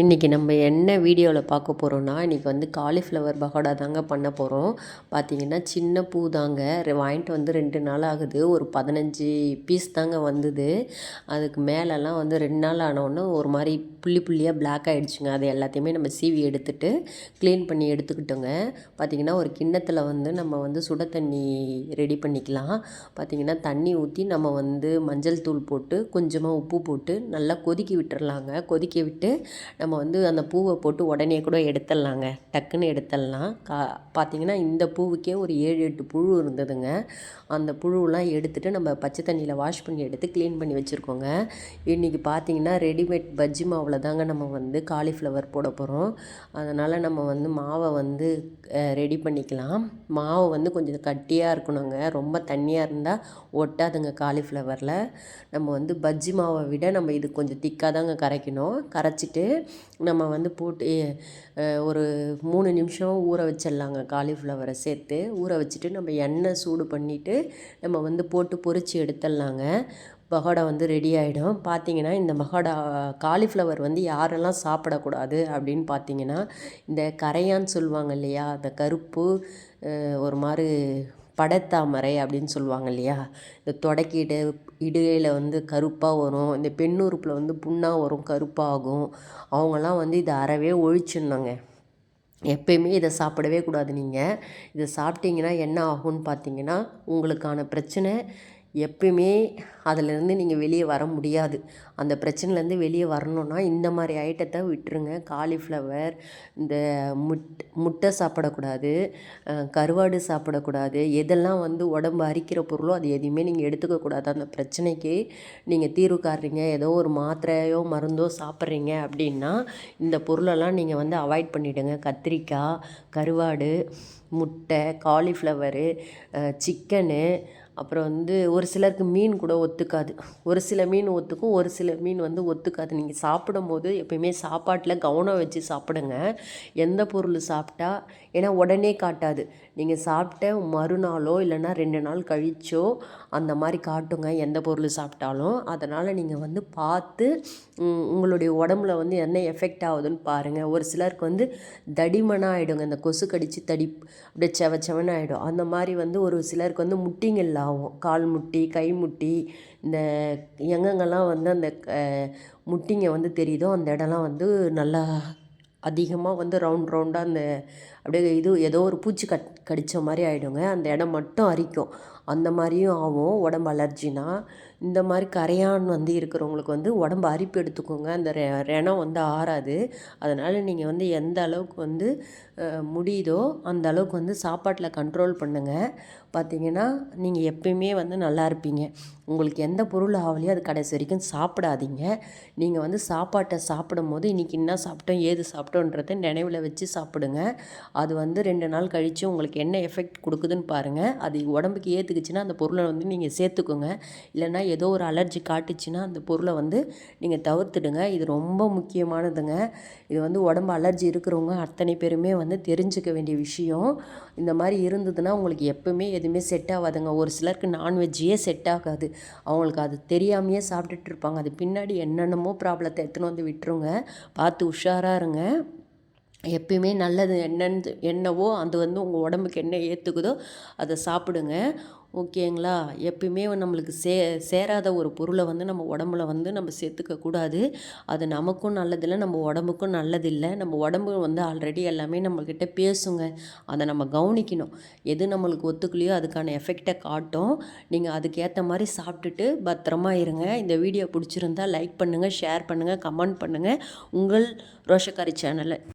இன்றைக்கி நம்ம என்ன வீடியோவில் பார்க்க போகிறோன்னா, இன்றைக்கி வந்து காலிஃப்ளவர் பகோடா தாங்க பண்ண போகிறோம். பார்த்திங்கன்னா சின்ன பூ தாங்க, வாங்கிட்டு வந்து 2 நாள் ஆகுது. ஒரு 15 பீஸ் தாங்க வந்தது. அதுக்கு மேலெல்லாம் வந்து 2 நாள் ஆனோடனே ஒரு மாதிரி புள்ளி புள்ளியாக பிளாக் ஆகிடுச்சுங்க. அது எல்லாத்தையுமே நம்ம சீவி எடுத்துட்டு க்ளீன் பண்ணி எடுத்துக்கிட்டோங்க. பார்த்திங்கன்னா ஒரு கிண்ணத்தில் வந்து நம்ம வந்து சுட தண்ணி ரெடி பண்ணிக்கலாம். பார்த்திங்கன்னா தண்ணி ஊற்றி நம்ம வந்து மஞ்சள் தூள் போட்டு கொஞ்சமாக உப்பு போட்டு நல்லா கொதிக்க விட்டுறலாங்க. கொதிக்க விட்டு நம்ம வந்து அந்த பூவை போட்டு உடனே கூட எடுத்துடலாங்க, டக்குன்னு எடுத்துடலாம். பார்த்திங்கன்னா இந்த பூவுக்கே ஒரு 7-8 புழு இருந்ததுங்க. அந்த புழுவெலாம் எடுத்துகிட்டு நம்ம பச்சை தண்ணியில் வாஷ் பண்ணி எடுத்து க்ளீன் பண்ணி வச்சுருக்கோங்க. இன்றைக்கி பார்த்திங்கன்னா ரெடிமேட் பஜ்ஜி மாவில் தாங்க நம்ம வந்து காலிஃப்ளவர் போட போகிறோம். அதனால் நம்ம வந்து மாவை வந்து ரெடி பண்ணிக்கலாம். மாவு வந்து கொஞ்சம் கட்டியாக இருக்கணுங்க, ரொம்ப தண்ணியாக இருந்தால் ஒட்டாதுங்க காலிஃப்ளவரில். நம்ம வந்து பஜ்ஜி மாவை விட நம்ம இது கொஞ்சம் திக்காக தாங்க கரைக்கணும். கரைச்சிட்டு நம்ம வந்து போட்டு ஒரு 3 நிமிஷம் ஊற வச்சிடலாங்க. காலிஃப்ளவரை சேர்த்து ஊற வச்சுட்டு நம்ம எண்ணெய் சூடு பண்ணிவிட்டு நம்ம வந்து போட்டு பொரித்து எடுத்துடலாங்க. பகோடா வந்து ரெடி ஆகிடும். பார்த்திங்கன்னா இந்த பகோடா காலிஃப்ளவர் வந்து யாரெல்லாம் சாப்பிடக்கூடாது அப்படின்னு பார்த்திங்கன்னா, இந்த கரையான்னு சொல்லுவாங்க இல்லையா, அந்த கருப்பு ஒரு மாதிரி படைத்தாமரை அப்படின்னு சொல்லுவாங்க இல்லையா, இந்த தொடக்கிடு இடுகையில் வந்து கருப்பாக வரும், இந்த பெண்ணுறுப்பில் வந்து புண்ணாக வரும், கருப்பாகும். அவங்கெல்லாம் வந்து இதை அறவே ஒழிச்சிடணுங்க. எப்பயுமே இதை சாப்பிடவே கூடாது. நீங்கள் இதை சாப்பிட்டீங்கன்னா என்ன ஆகும்னு பார்த்தீங்கன்னா, உங்களுக்கான பிரச்சனை எப்பயுமே அதிலேருந்து நீங்கள் வெளியே வர முடியாது. அந்த பிரச்சனைலேருந்து வெளியே வரணுன்னா இந்த மாதிரி ஐட்டத்தை விட்டுருங்க. காலிஃப்ளவர், இந்த முட்டை சாப்பிடக்கூடாது, கருவாடு சாப்பிடக்கூடாது. எதெல்லாம் வந்து உடம்பு அரிக்கிற பொருளோ அது எதையுமே நீங்கள் எடுத்துக்கக்கூடாது. அந்த பிரச்சனைக்கு நீங்கள் தீர்வு காண்றீங்க, ஏதோ ஒரு மாத்திரையோ மருந்தோ சாப்பிட்றீங்க அப்படின்னா இந்த பொருளெல்லாம் நீங்கள் வந்து அவாய்ட் பண்ணிவிடுங்க. கத்திரிக்காய், கருவாடு, முட்டை, காலிஃப்ளவரு, சிக்கனு, அப்புறம் வந்து ஒரு சிலருக்கு மீன் கூட ஒத்துக்காது. ஒரு சில மீன் ஒத்துக்கும், ஒரு சில மீன் வந்து ஒத்துக்காது. நீங்கள் சாப்பிடும்போது எப்பயுமே சாப்பாட்டில் கவனம் வச்சு சாப்பிடுங்க. எந்த பொருள் சாப்பிட்டா, ஏன்னா உடனே காட்டாது. நீங்கள் சாப்பிட்ட மறுநாளோ இல்லைன்னா 2 நாள் கழிச்சோ அந்த மாதிரி காட்டுங்க எந்த பொருள் சாப்பிட்டாலும். அதனால் நீங்கள் வந்து பார்த்து உங்களுடைய உடம்புல வந்து என்ன எஃபெக்ட் ஆகுதுன்னு பாருங்கள். ஒரு சிலருக்கு வந்து தடிமனாக ஆகிடுங்க, இந்த கொசு கடித்து அப்படியே செவச்சவன்னு ஆகிடும். அந்த மாதிரி வந்து ஒரு சிலருக்கு வந்து முட்டிங்கள் ஆகும், கால் முட்டி, கை முட்டி, இந்த எங்கெங்கெல்லாம் வந்து அந்த முட்டிங்க வந்து தெரியுதோ அந்த இடம்லாம் வந்து நல்லா அதிகமாக வந்து ரவுண்டாக அந்த அப்படியே ஏதோ ஒரு பூச்சி கடித்த மாதிரி ஆகிடுங்க. அந்த இடம் மட்டும் அரிக்கும். அந்த மாதிரியும் ஆகும் உடம்பு அலர்ஜினா. இந்த மாதிரி கரையான் வந்து இருக்கிறவங்களுக்கு வந்து உடம்பு அரிப்பு எடுத்துக்கோங்க. அந்த ரணம் வந்து ஆறாது. அதனால் நீங்கள் வந்து எந்த அளவுக்கு வந்து முடியுதோ அந்த அளவுக்கு வந்து சாப்பாட்டில் கண்ட்ரோல் பண்ணுங்கள். பார்த்திங்கன்னா நீங்கள் எப்பயுமே வந்து நல்லா இருப்பீங்க. உங்களுக்கு எந்த பொருள் ஆகலையோ அது கடைசி வரைக்கும் சாப்பிடாதீங்க. நீங்கள் வந்து சாப்பாட்டை சாப்பிடும் போது இன்றைக்கி என்ன சாப்பிட்டோம், ஏது சாப்பிட்டோன்றதை நினைவில் வச்சு சாப்பிடுங்க. அது வந்து 2 நாள் கழித்து உங்களுக்கு என்ன எஃபெக்ட் கொடுக்குதுன்னு பாருங்கள். அது உடம்புக்கு ஏற்றுக்குச்சுன்னா அந்த பொருளை வந்து நீங்கள் சேர்த்துக்கோங்க. இல்லைன்னா ஏதோ ஒரு அலர்ஜி காட்டுச்சுன்னா அந்த பொருளை வந்து நீங்கள் தவிர்த்துடுங்க. இது ரொம்ப முக்கியமானதுங்க. இது வந்து உடம்பு அலர்ஜி இருக்கிறவங்க அத்தனை பேருமே வந்து தெரிஞ்சுக்க வேண்டிய விஷயம். இந்த மாதிரி இருந்ததுன்னா உங்களுக்கு எப்பவுமே எதுவுமே செட் ஆகாதுங்க. ஒரு சிலருக்கு நான்வெஜ்ஜே செட் ஆகாது. அவங்களுக்கு அது தெரியாமையே சாப்பிட்டுட்டு இருப்பாங்க. அது பின்னாடி என்னென்னமோ ப்ராப்ளத்தை எடுத்துன்னு வந்து விட்டுருங்க. பார்த்து உஷாராக இருங்க. எப்பயுமே நல்லது என்னவோ அது வந்து உங்கள் உடம்புக்கு என்ன ஏற்றுக்குதோ அதை சாப்பிடுங்க. ஓகேங்களா? எப்பயுமே நம்மளுக்கு சேராத ஒரு பொருளை வந்து நம்ம உடம்புல வந்து நம்ம சேர்த்துக்கக்கூடாது. அது நமக்கும் நல்லதில்லை, நம்ம உடம்புக்கும் நல்லதில்லை. நம்ம உடம்பு வந்து ஆல்ரெடி எல்லாமே நம்மக்கிட்ட பேசுங்க. அதை நம்ம கவனிக்கணும். எது நம்மளுக்கு ஒத்துக்கலையோ அதுக்கான எஃபெக்டை காட்டும். நீங்கள் அதுக்கேற்ற மாதிரி சாப்பிட்டுட்டு பத்திரமா இருங்க. இந்த வீடியோ பிடிச்சிருந்தா லைக் பண்ணுங்கள், ஷேர் பண்ணுங்கள், கமெண்ட் பண்ணுங்கள். உங்கள் ரோஷக்காரி சேனலை